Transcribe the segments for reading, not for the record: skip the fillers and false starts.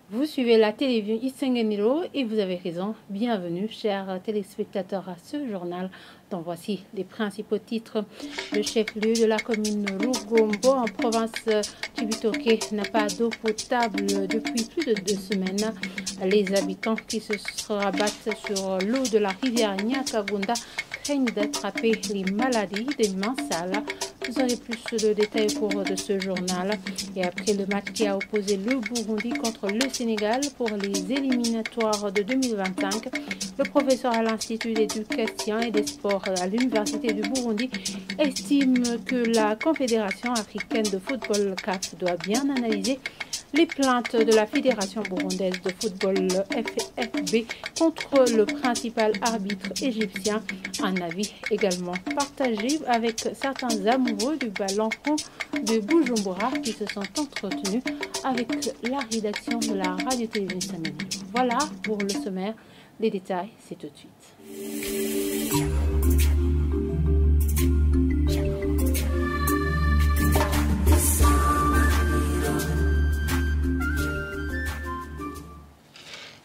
Vous suivez la télévision Isengenilo et vous avez raison. Bienvenue, chers téléspectateurs, à ce journal dont voici les principaux titres. Le chef-lieu de la commune Lugombo en province Cibitoke n'a pas d'eau potable depuis plus de 2 semaines. Les habitants qui se rabattent sur l'eau de la rivière Nyakagunda craignent d'attraper les maladies des mains sales. Vous aurez plus de détails au cours de ce journal. Et après le match qui a opposé le Burundi contre le Sénégal pour les éliminatoires de 2025, le professeur à l'Institut d'éducation et des sports à l'Université du Burundi estime que la Confédération africaine de football CAF doit bien analyser les plaintes de la Fédération burundaise de football FFB contre le principal arbitre égyptien. Un avis également partagé avec certains amoureux du ballon rond de Bujumbura qui se sont entretenus avec la rédaction de la radio-télévision Isengenilo. Voilà pour le sommaire. Les détails, c'est tout de suite.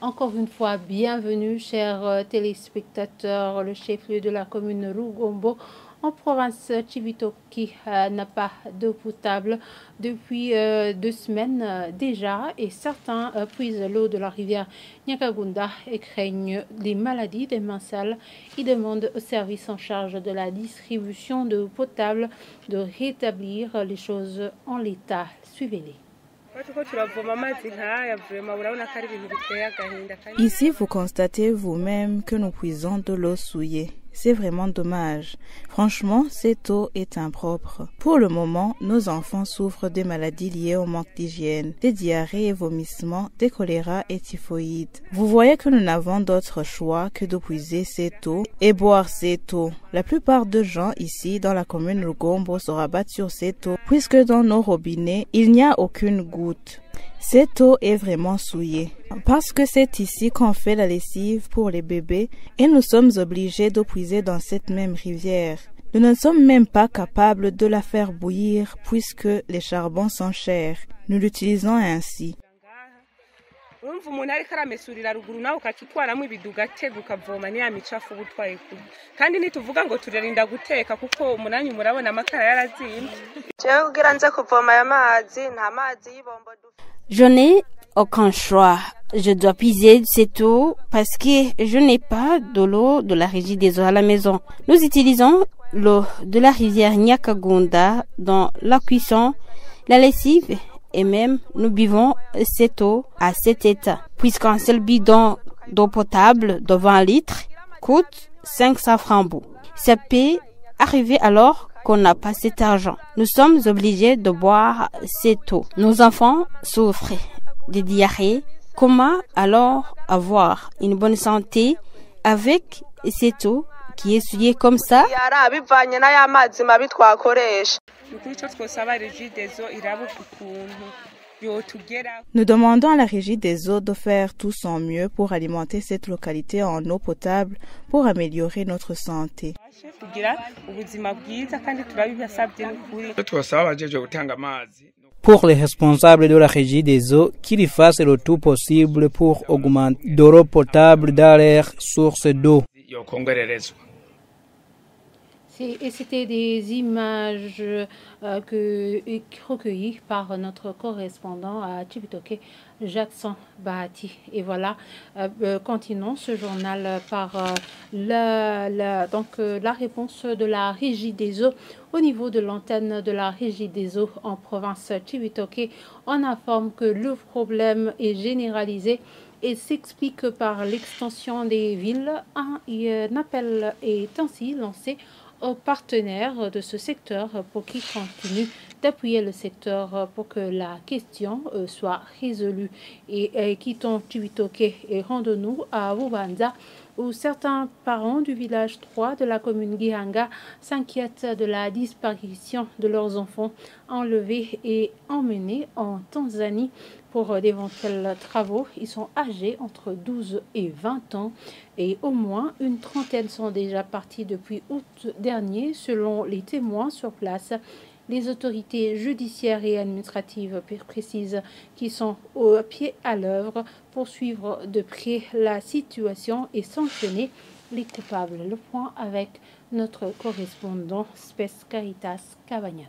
Encore une fois, bienvenue, chers téléspectateurs. Le chef-lieu de la commune Lugombo en province Cibitoke n'a pas d'eau potable depuis 2 semaines déjà et certains puisent l'eau de la rivière Nyakagunda et craignent les maladies des mains sales. Ils demandent au service en charge de la distribution d'eau potable de rétablir les choses en l'état. Suivez-les. Ici, vous constatez vous-même que nous puisons de l'eau souillée. C'est vraiment dommage. Franchement, cette eau est impropre. Pour le moment, nos enfants souffrent des maladies liées au manque d'hygiène, des diarrhées et vomissements, des choléra et typhoïdes. Vous voyez que nous n'avons d'autre choix que de puiser cette eau et boire cette eau. La plupart des gens ici dans la commune Lugombo se rabattent sur cette eau puisque dans nos robinets, il n'y a aucune goutte. Cette eau est vraiment souillée parce que c'est ici qu'on fait la lessive pour les bébés et nous sommes obligés de puiser dans cette même rivière. Nous ne sommes même pas capables de la faire bouillir puisque les charbons sont chers. Nous l'utilisons ainsi. Je n'ai aucun choix. Je dois puiser cette eau parce que je n'ai pas de l'eau de la régie des eaux à la maison. Nous utilisons l'eau de la rivière Nyakagunda dans la cuisson, la lessive et même nous buvons cette eau à cet état. Puisqu'un seul bidon d'eau potable de 20 litres coûte 500 francs. Ça peut arriver alors qu'on n'a pas cet argent. Nous sommes obligés de boire cette eau. Nos enfants souffrent de diarrhée. Comment alors avoir une bonne santé avec cette eau qui est souillée comme ça? Nous demandons à la régie des eaux de faire tout son mieux pour alimenter cette localité en eau potable pour améliorer notre santé. Pour les responsables de la régie des eaux, qu'ils fassent le tout possible pour augmenter l'eau potable dans leurs sources d'eau. Et c'était des images recueillies par notre correspondant à Cibitoke, Jackson Bahati. Et voilà, continuons ce journal par la réponse de la Régie des eaux. Au niveau de l'antenne de la Régie des eaux en province Cibitoke, on informe que le problème est généralisé et s'explique par l'extension des villes. Un appel est ainsi lancé aux partenaires de ce secteur pour qu'ils continuent d'appuyer le secteur pour que la question soit résolue. Et quittons Cibitoke et rendons-nous à Bubanza où certains parents du village 3 de la commune Gihanga s'inquiètent de la disparition de leurs enfants enlevés et emmenés en Tanzanie pour d'éventuels travaux. Ils sont âgés entre 12 et 20 ans et au moins une trentaine sont déjà partis depuis août dernier selon les témoins sur place. Les autorités judiciaires et administratives précisent qu'ils sont au pied à l'œuvre pour suivre de près la situation et sanctionner les coupables. Le point avec notre correspondant Spes Caritas Kabanyana.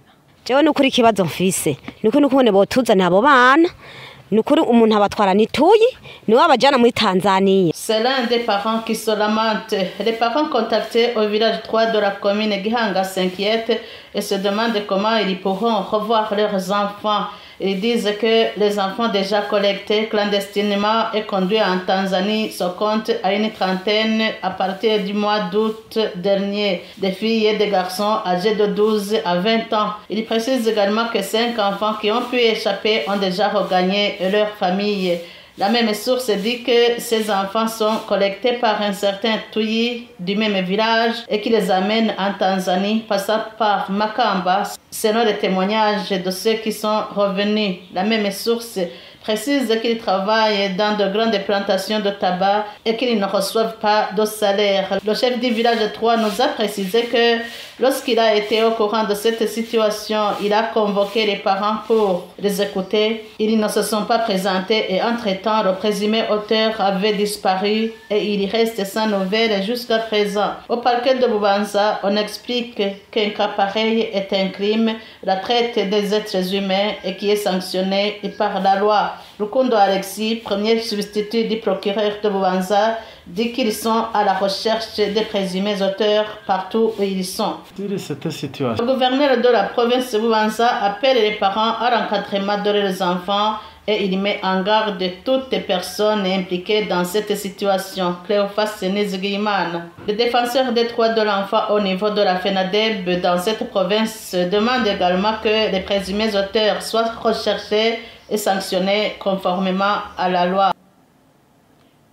C'est l'un des parents qui se lamentent. Les parents contactés au village 3 de la commune Gihanga s'inquiètent et se demandent comment ils pourront revoir leurs enfants. Ils disent que les enfants déjà collectés clandestinement et conduits en Tanzanie se comptent à une trentaine à partir du mois d'août dernier, des filles et des garçons âgés de 12 à 20 ans. Ils précisent également que 5 enfants qui ont pu échapper ont déjà regagné leur famille. La même source dit que ces enfants sont collectés par un certain Tuyi du même village et qui les amène en Tanzanie, passant par Makamba, selon les témoignages de ceux qui sont revenus. La même source précise qu'ils travaillent dans de grandes plantations de tabac et qu'ils ne reçoivent pas de salaire. Le chef du village 3 nous a précisé que lorsqu'il a été au courant de cette situation, il a convoqué les parents pour les écouter. Ils ne se sont pas présentés et entre-temps, le présumé auteur avait disparu et il reste sans nouvelles jusqu'à présent. Au parquet de Bubanza, on explique qu'un cas pareil est un crime, la traite des êtres humains et qui est sanctionné par la loi. Rukundo Alexis, premier substitut du procureur de Bubanza, dit qu'ils sont à la recherche des présumés auteurs partout où ils sont. Le gouverneur de la province de Bubanza appelle les parents à l'encadrement de leurs enfants et il met en garde toutes les personnes impliquées dans cette situation. Cléophas Nizigimana, le défenseur des droits de l'enfant au niveau de la FENADEB dans cette province, demande également que les présumés auteurs soient recherchés et sanctionnés conformément à la loi.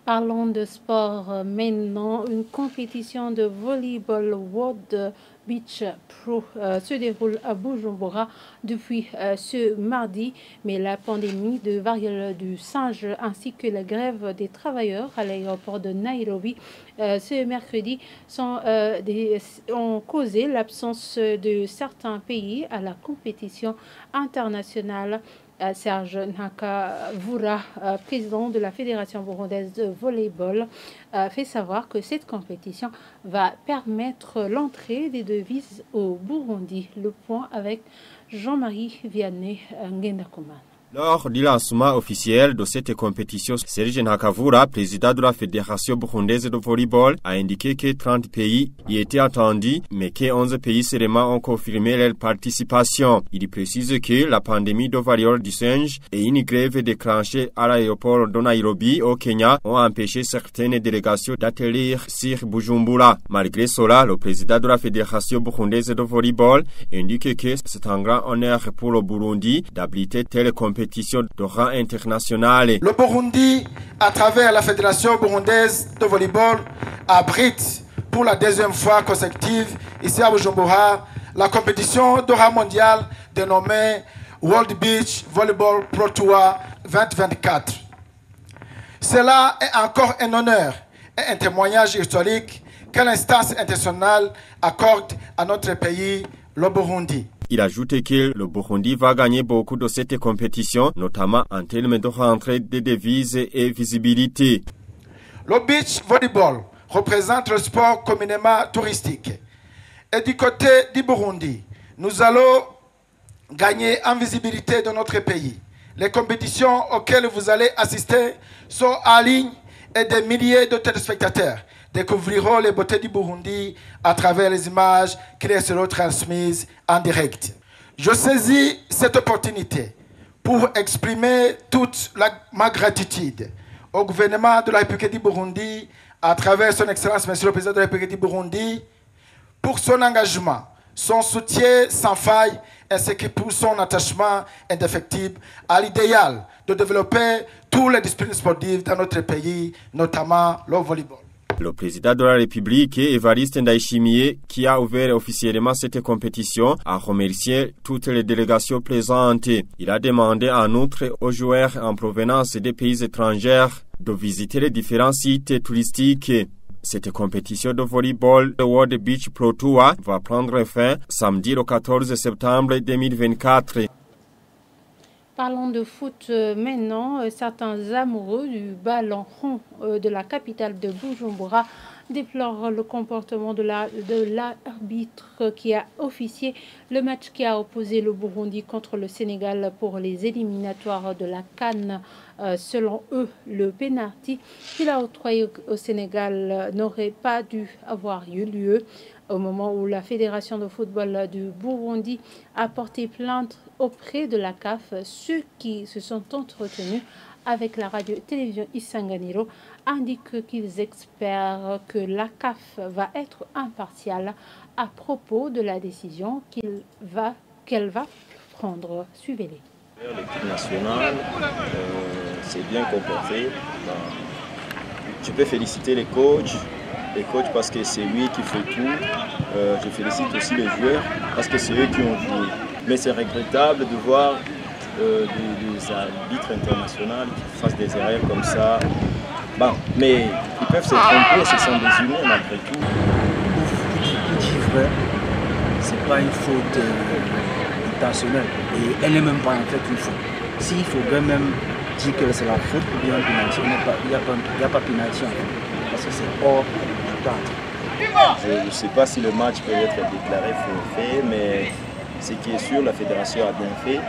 Parlons de sport maintenant. Une compétition de volleyball World Beach Pro se déroule à Bujumbura depuis ce mardi, mais la pandémie de variole du singe ainsi que la grève des travailleurs à l'aéroport de Nairobi ce mercredi ont causé l'absence de certains pays à la compétition internationale. Serge Nakavura, président de la Fédération burundaise de volleyball, fait savoir que cette compétition va permettre l'entrée des devises au Burundi. Le point avec Jean-Marie Vianney Ngendakoman. Lors du lancement officiel de cette compétition, Serge Nakavura, président de la Fédération burundaise de volleyball, a indiqué que 30 pays y étaient attendus, mais que 11 pays seulement ont confirmé leur participation. Il précise que la pandémie de variole du singe et une grève déclenchée à l'aéroport de Nairobi au Kenya ont empêché certaines délégations d'atterrir sur Bujumbura. Malgré cela, le président de la Fédération burundaise de volleyball indique que c'est un grand honneur pour le Burundi d'abriter telle compétition de rang international. Le Burundi, à travers la Fédération burundaise de volleyball, abrite pour la deuxième fois consécutive ici à Bujumbura la compétition de rang mondial dénommée World Beach Volleyball Pro Tour 2024. Cela est encore un honneur et un témoignage historique que l'instance internationale accorde à notre pays, le Burundi. Il ajoute que le Burundi va gagner beaucoup de cette compétition, notamment en termes de rentrée de devises et visibilité. Le beach volleyball représente le sport communément touristique. Et du côté du Burundi, nous allons gagner en visibilité de notre pays. Les compétitions auxquelles vous allez assister sont en ligne et des milliers de téléspectateurs découvriront les beautés du Burundi à travers les images qui les seront transmises en direct. Je saisis cette opportunité pour exprimer toute ma gratitude au gouvernement de la République du Burundi à travers son Excellence, Monsieur le Président de la République du Burundi, pour son engagement, son soutien sans faille ainsi que pour son attachement indéfectible à l'idéal de développer toutes les disciplines sportives dans notre pays, notamment le volleyball. Le président de la République, Evariste Ndayishimiye, qui a ouvert officiellement cette compétition, a remercié toutes les délégations présentes. Il a demandé en outre aux joueurs en provenance des pays étrangers de visiter les différents sites touristiques. Cette compétition de volleyball, le World Beach Pro Tour, va prendre fin samedi le 14 septembre 2024. Parlons de foot maintenant. Certains amoureux du ballon rond de la capitale de Bujumbura déplorent le comportement de l'arbitre qui a officié le match qui a opposé le Burundi contre le Sénégal pour les éliminatoires de la CAN. Selon eux, le pénalty qu'il a octroyé au Sénégal n'aurait pas dû avoir eu lieu. Au moment où la Fédération de football du Burundi a porté plainte auprès de la CAF, ceux qui se sont entretenus avec la radio-télévision Isanganiro indiquent qu'ils espèrent que la CAF va être impartiale à propos de la décision qu'elle va prendre. Suivez-les. L'équipe nationale s'est bien comportée. Tu peux féliciter les coachs parce que c'est lui qui fait tout. Je félicite aussi les joueurs parce que c'est eux qui ont joué. Mais c'est regrettable de voir des arbitres internationaux qui fassent des erreurs comme ça. Bon, mais ils peuvent se tromper, ce sont des humains malgré tout. C'est pas une faute intentionnelle et elle n'est même pas en fait une faute. S'il faudrait même dire que c'est la faute ou bien pénalty, il n'y a pas pénalty en fait, parce que c'est hors du cadre. Je ne sais pas si le match peut être déclaré forfait, mais ce qui est sûr, la fédération a bien fait,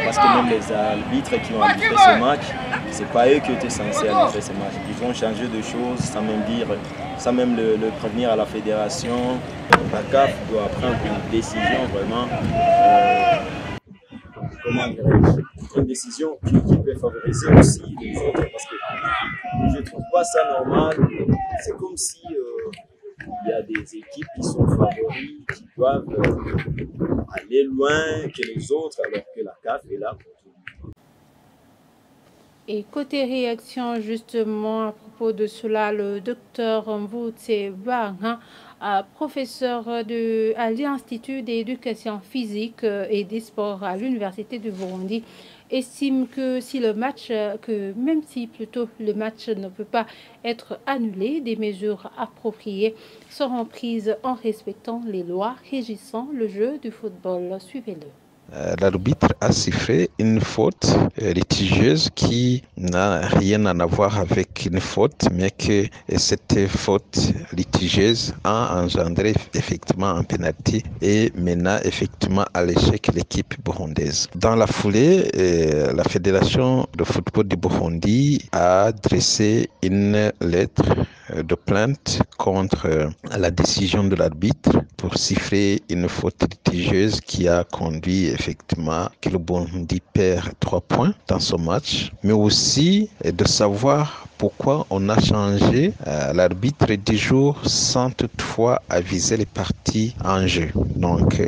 parce que même les arbitres qui ont arbitré ce match, ce n'est pas eux qui étaient censés arbitrer ce match. Ils ont changé de choses sans même le prévenir à la fédération. La CAF doit prendre une décision vraiment, une décision qui peut favoriser aussi les autres, parce que je ne trouve pas ça normal. C'est comme si il y a des équipes qui sont favoris, qui doivent aller loin que les autres, alors que la CAF est là pour tout. Et côté réaction, justement, à propos de cela, le docteur Mvutse Banga, professeur à l'Institut d'éducation physique et des sports à l'Université du Burundi, estime que même si plutôt le match ne peut pas être annulé, des mesures appropriées seront prises en respectant les lois régissant le jeu du football. Suivez-le. L'arbitre a sifflé une faute litigieuse qui n'a rien à voir avec une faute, mais que cette faute litigieuse a engendré effectivement un pénalty et mena effectivement à l'échec l'équipe burundaise. Dans la foulée, la Fédération de football du Burundi a adressé une lettre de plainte contre la décision de l'arbitre pour siffler une faute litigieuse qui a conduit effectivement que le Burundi perd 3 points dans ce match, mais aussi de savoir pourquoi on a changé l'arbitre du jour sans toutefois aviser les parties en jeu. Donc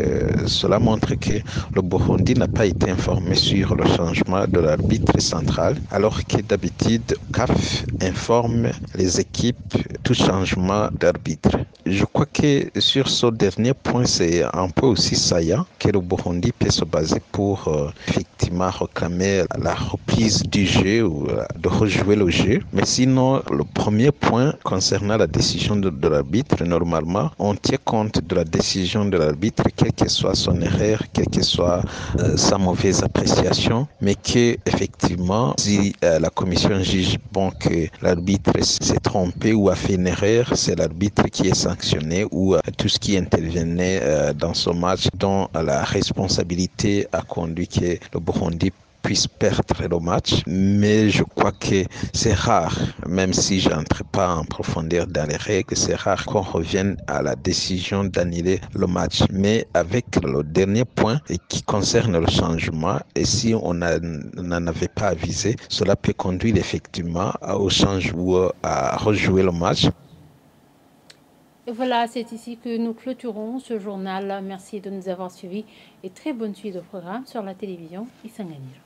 cela montre que le Burundi n'a pas été informé sur le changement de l'arbitre central, alors que d'habitude CAF informe les équipes tout changement d'arbitre. Je crois que sur ce dernier point, c'est un peu aussi saillant que le Burundi peut se baser pour effectivement réclamer la reprise du jeu ou de rejouer le jeu. Mais sinon, le premier point concernant la décision de l'arbitre, normalement, on tient compte de la décision de l'arbitre, quelle que soit son erreur, quelle que soit sa mauvaise appréciation, mais que effectivement, si la commission juge bon que l'arbitre s'est trompé ou a fait une erreur, c'est l'arbitre qui est sanctionné ou tout ce qui intervenait dans ce match dont la responsabilité a conduit que le Burundi puisse perdre le match. Mais je crois que c'est rare, même si je n'entre pas en profondeur dans les règles, c'est rare qu'on revienne à la décision d'annuler le match. Mais avec le dernier point qui concerne le changement, et si on n'en avait pas avisé, cela peut conduire effectivement au changement ou à rejouer le match. Et voilà, c'est ici que nous clôturons ce journal. Merci de nous avoir suivis et très bonne suite au programme sur la télévision Isanganiro.